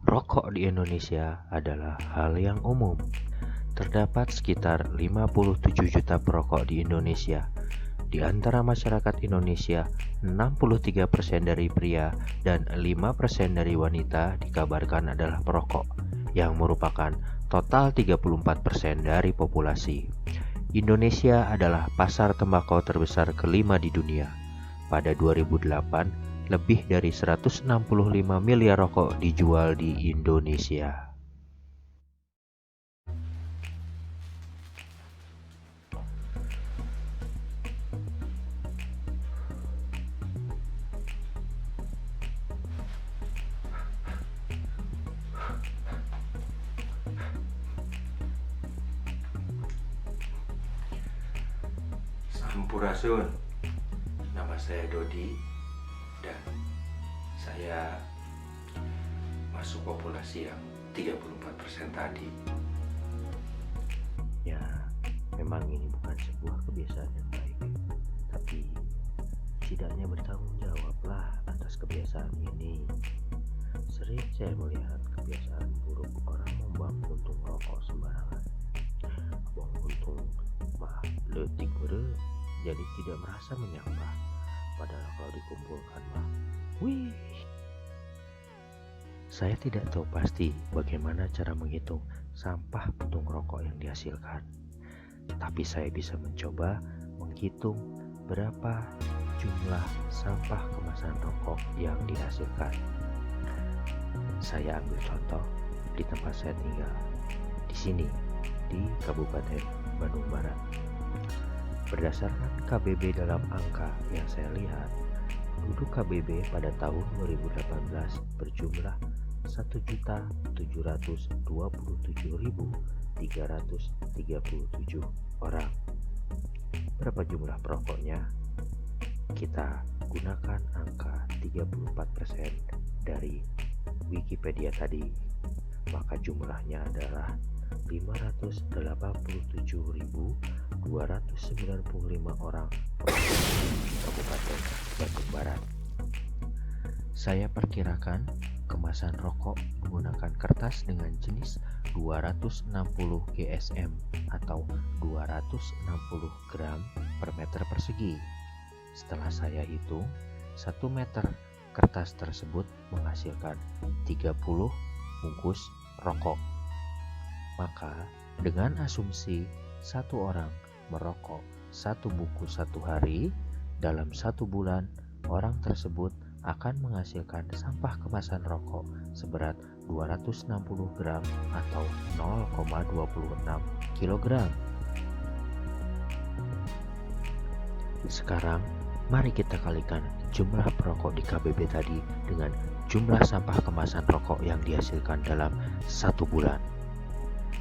Rokok di Indonesia adalah hal yang umum. Terdapat sekitar 57 juta perokok di Indonesia. Di antara masyarakat Indonesia, 63% dari pria dan 5% dari wanita dikabarkan adalah perokok, yang merupakan total 34% dari populasi. Indonesia adalah pasar tembakau terbesar kelima di dunia. Pada 2008, lebih dari 165 miliar rokok dijual di Indonesia. Sampurasun, nama saya Dodi dan saya masuk populasi yang 34% tadi. Ya, memang ini bukan sebuah kebiasaan yang baik, tapi setidaknya bertanggung jawablah atas kebiasaan ini. Sering saya melihat kebiasaan buruk orang membuang puntung rokok sembarangan. Buang puntung mah leutik meureun, jadi tidak merasa menyampah. Padahal kalau dikumpulkan mah, wih. Saya tidak tahu pasti bagaimana cara menghitung sampah puntung rokok yang dihasilkan. Tapi saya bisa mencoba menghitung berapa jumlah sampah kemasan rokok yang dihasilkan. Saya ambil contoh di tempat saya tinggal, di sini, di Kabupaten Bandung Barat. Berdasarkan KBB dalam angka yang saya lihat, penduduk KBB pada tahun 2018 berjumlah 1.727.337 orang. Berapa jumlah perokoknya? Kita gunakan angka 34% dari Wikipedia tadi, maka jumlahnya adalah 587.295 orang di Kabupaten Bandung Barat. Saya perkirakan kemasan rokok menggunakan kertas dengan jenis 260 GSM atau 260 gram per meter persegi. Setelah saya hitung, 1 meter kertas tersebut menghasilkan 30 bungkus rokok. Maka dengan asumsi satu orang merokok 1 bungkus 1 hari, dalam 1 bulan orang tersebut akan menghasilkan sampah kemasan rokok seberat 260 gram atau 0,26 kg. Sekarang mari kita kalikan jumlah perokok di KBB tadi dengan jumlah sampah kemasan rokok yang dihasilkan dalam 1 bulan.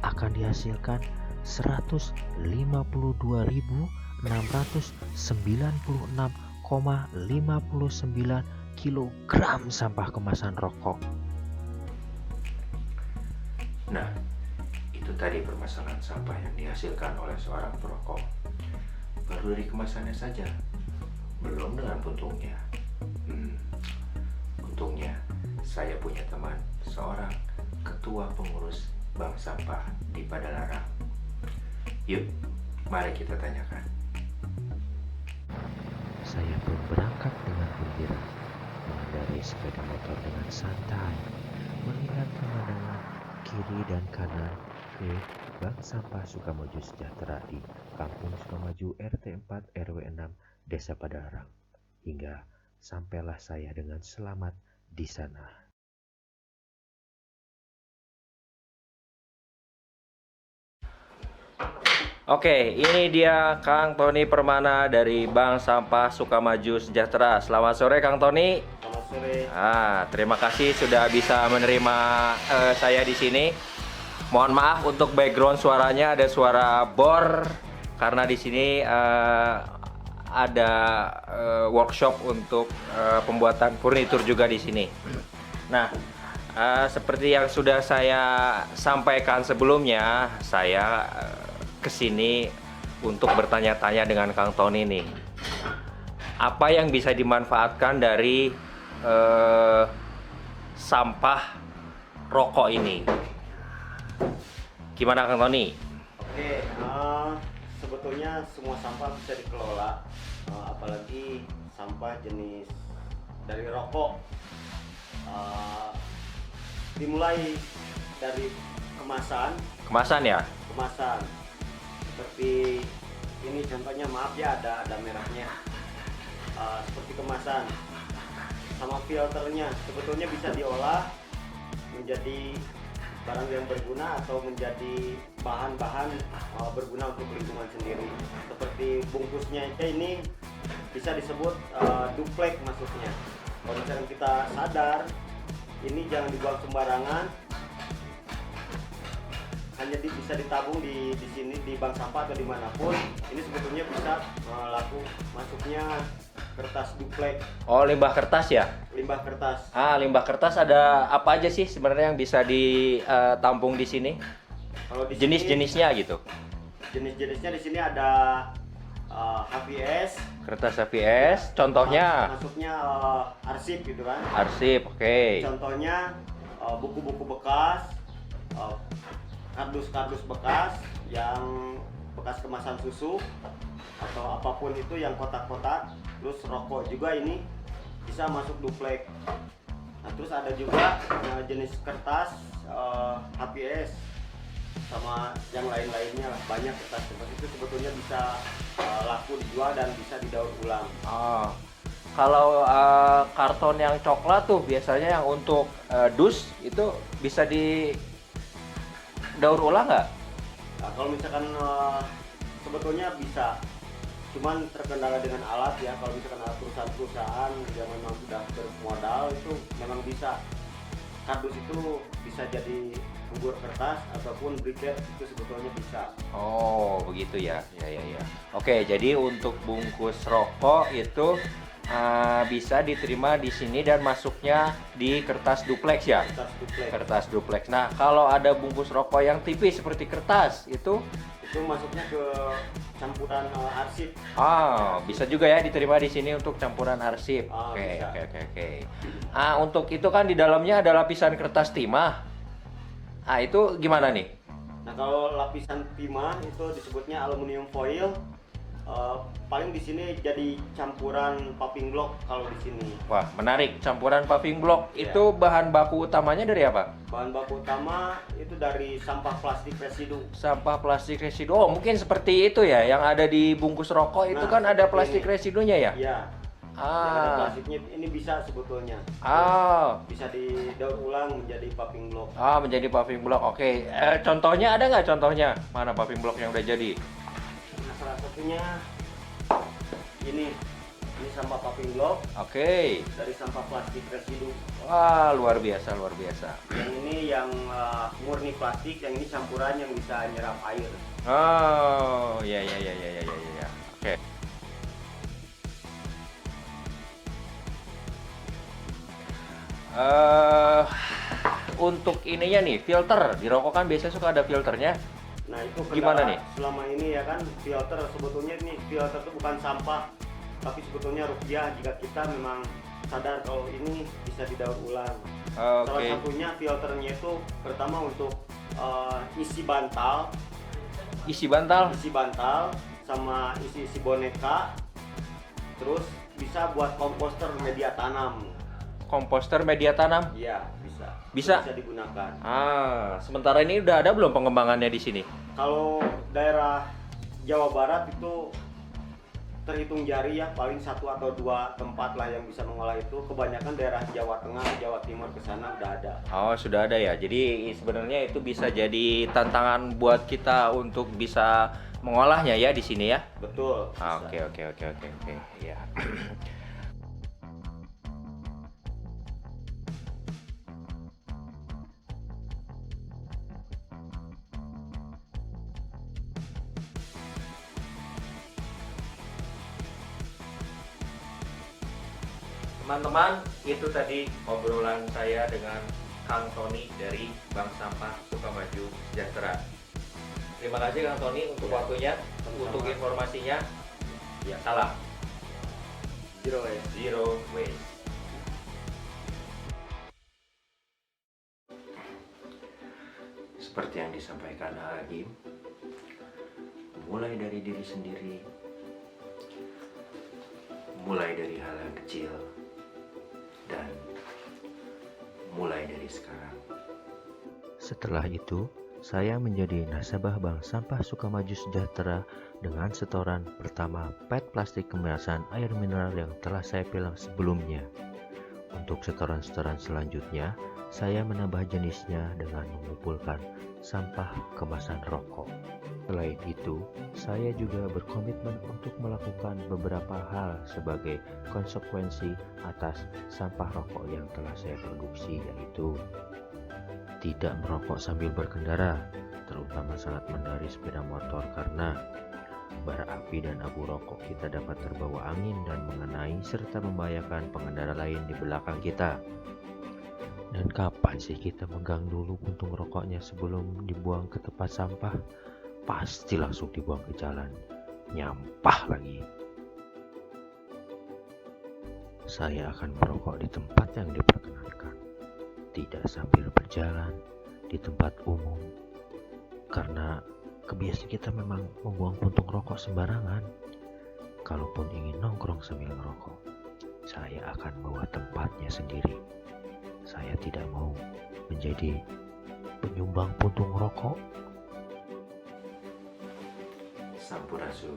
Akan dihasilkan 152.696,59 kilogram sampah kemasan rokok. Nah, itu tadi permasalahan sampah yang dihasilkan oleh seorang perokok. Baru dari kemasannya saja, belum dengan puntungnya. Untungnya saya punya teman, seorang ketua pengurus bank sampah di Padalarang. Yuk, mari kita tanyakan. Saya pun berangkat dengan gembira, mengendarai sepeda motor dengan santai, melihat pemandangan kiri dan kanan ke Bank Sampah Sukamaju Sejahtera di Kampung Sukamaju RT 4 RW 6 Desa Padalarang, hingga sampailah saya dengan selamat di sana. Oke, ini dia Kang Tony Permana dari Bank Sampah Sukamaju Sejahtera. Selamat sore Kang Tony. Selamat sore. Terima kasih sudah bisa menerima saya di sini. Mohon maaf untuk background suaranya, ada suara bor karena di sini ada workshop untuk pembuatan furnitur juga di sini. Nah, seperti yang sudah saya sampaikan sebelumnya, saya kesini untuk bertanya-tanya dengan Kang Tony nih. Apa yang bisa dimanfaatkan dari sampah rokok ini. Gimana Kang Tony? Oke, sebetulnya semua sampah bisa dikelola, apalagi sampah jenis dari rokok. Dimulai dari kemasan, Ya? kemasan seperti ini contohnya, maaf ya ada merahnya. Seperti kemasan sama filternya sebetulnya bisa diolah menjadi barang yang berguna atau menjadi bahan-bahan berguna untuk lingkungan sendiri. Seperti bungkusnya ini bisa disebut duplek masuknya. Kalau misalkan kita sadar, ini jangan dibuang sembarangan, hanya bisa ditabung di sini di bank sampah atau dimanapun. Ini sebetulnya bisa laku masuknya kertas duplek. Oh, limbah kertas ya? Limbah kertas. Limbah kertas ada apa aja sih sebenarnya yang bisa ditampung di sini? Kalau di Jenis-jenisnya gitu. Jenis-jenisnya di sini ada HVS. Kertas HVS, contohnya Masuknya arsip gitu kan. arsip, oke. Contohnya buku-buku bekas, kardus-kardus bekas yang bekas kemasan susu atau apapun itu yang kotak-kotak. Terus rokok juga ini bisa masuk duplek. Nah, terus ada juga jenis kertas HPS sama yang lain-lainnya lah. Banyak kertas seperti itu sebetulnya bisa laku dijual dan bisa didaur ulang. Kalau karton yang coklat tuh biasanya yang untuk dus itu bisa didaur ulang nggak? Nah, kalau misalkan sebetulnya bisa, cuman terkendala dengan alat ya. Kalau misalkan ada perusahaan-perusahaan yang memang sudah bermodal itu memang bisa. Kardus itu bisa jadi bubur kertas ataupun briket, itu sebetulnya bisa. Oh, begitu ya. Ya. Oke, jadi untuk bungkus rokok itu bisa diterima di sini dan masuknya di kertas duplex ya? Kertas duplek. Kertas duplex. Nah, kalau ada bungkus rokok yang tipis seperti kertas itu Masuknya ke campuran arsip. bisa juga ya diterima di sini untuk campuran arsip. Oke. Bisa. Untuk itu kan di dalamnya ada lapisan kertas timah. Itu gimana nih? Nah, kalau lapisan timah itu disebutnya aluminium foil. Paling di sini jadi campuran paving block kalau di sini. Wah, menarik. Campuran paving block. Iya. Itu bahan baku utamanya dari apa? Bahan baku utama itu dari sampah plastik residu. Sampah plastik residu. Oh, mungkin seperti itu ya. Yang ada di bungkus rokok itu Nah, kan ada seperti plastik ini. residunya ya? Iya. Yang ada plastiknya ini bisa sebetulnya. Bisa didaur ulang menjadi paving block. Menjadi paving block. Oke. Contohnya ada nggak contohnya? Mana paving block yang udah jadi? Nah, salah satunya ini sampah paving block Oke. dari sampah plastik residu. Wah, luar biasa. Yang ini yang murni plastik, yang ini campuran yang bisa nyerap air. Oh, ya. Oke. Untuk ininya nih, filter di rokok kan biasanya suka ada filternya. Nah, itu Gimana nih? selama ini ya kan, filter sebetulnya ini filter itu bukan sampah, tapi sebetulnya rupiah jika kita memang sadar kalau ini bisa didaur ulang. Salah Oke. satunya filternya itu pertama untuk isi bantal, Isi bantal. sama isi boneka. Terus bisa buat komposter media tanam. Komposter media tanam. Iya, bisa. Bisa? Bisa digunakan. Sementara ini udah ada belum pengembangannya di sini? Kalau daerah Jawa Barat itu terhitung jari ya, paling 1 atau 2 tempat lah yang bisa mengolah itu. Kebanyakan daerah Jawa Tengah, Jawa Timur ke sana udah ada. Oh, sudah ada ya. Jadi sebenarnya itu bisa jadi tantangan buat kita untuk bisa mengolahnya ya di sini ya. Betul. bisa. Oke. Ya. Teman-teman, itu tadi obrolan saya dengan Kang Tony dari Bank Sampah Sukamaju Sejahtera. Terima kasih Kang Tony untuk waktunya, untuk informasinya. Ya, salam. Zero waste. Seperti yang disampaikan Agim, mulai dari diri sendiri, mulai dari hal yang kecil, dan mulai dari sekarang. Setelah itu, saya menjadi nasabah Bank Sampah Sukamaju Sejahtera dengan setoran pertama PET plastik kemasan air mineral yang telah saya pilah sebelumnya. Untuk setoran-setoran selanjutnya, saya menambah jenisnya dengan mengumpulkan sampah kemasan rokok. Selain itu, saya juga berkomitmen untuk melakukan beberapa hal sebagai konsekuensi atas sampah rokok yang telah saya produksi, yaitu tidak merokok sambil berkendara, terutama saat mengendarai sepeda motor, karena bara api dan abu rokok kita dapat terbawa angin dan mengenai serta membahayakan pengendara lain di belakang kita. Dan kapan sih kita megang dulu puntung rokoknya sebelum dibuang ke tempat sampah? Pasti langsung dibuang ke jalan, nyampah lagi. Saya akan merokok di tempat yang diperkenankan, tidak sambil berjalan di tempat umum, karena kebiasaan kita memang membuang puntung rokok sembarangan. Kalaupun ingin nongkrong sambil merokok, saya akan bawa tempatnya sendiri. Saya tidak mau menjadi penyumbang puntung rokok. Sampurasun.